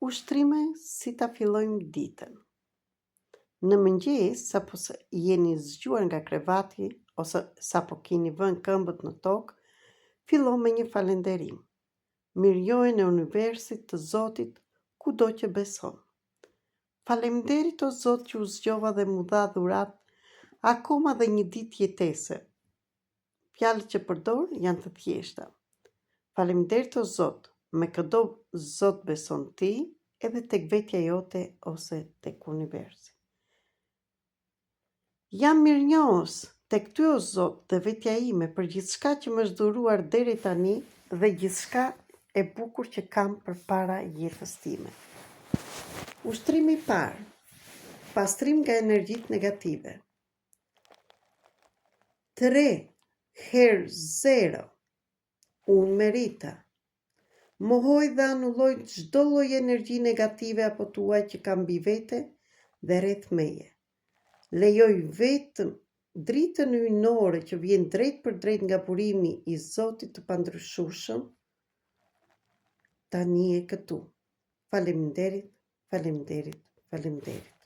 Ushtrime si ta fillojmë ditën. Në mëngjes, sapo jeni zgjuar nga krevati ose sapo keni vënë këmbët në tokë, fillo me një falënderim. Mirënjohjen e universit të Zotit kudo që beson. Faleminderit o Zot që u zgjova dhe mu dha dhurat akoma dhe një ditë jetese. Fjalët që përdor janë të thjeshta. Faleminderit o Zot, me këdo Zot beson ti, edhe tek vetja jote ose tek universi. Jam mirënjohës tek ty o Zot dhe vetja ime për gjithçka që më është dhuruar deri tani dhe gjithçka e bukur që kam përpara jetës time. Ushtrimi i parë, pastrim nga energjitë negative. 3 herë 0. Unë merita. Mohoj dhe anulloj çdo lloj energji negative apo tuaj që kam mbi vete dhe rreth meje. Lejoj vetëm dritën hyjnore që vjen drejt për drejt nga burimi i Zotit të pandryshueshëm. Tani e këtu. Faleminderit, faleminderit, faleminderit.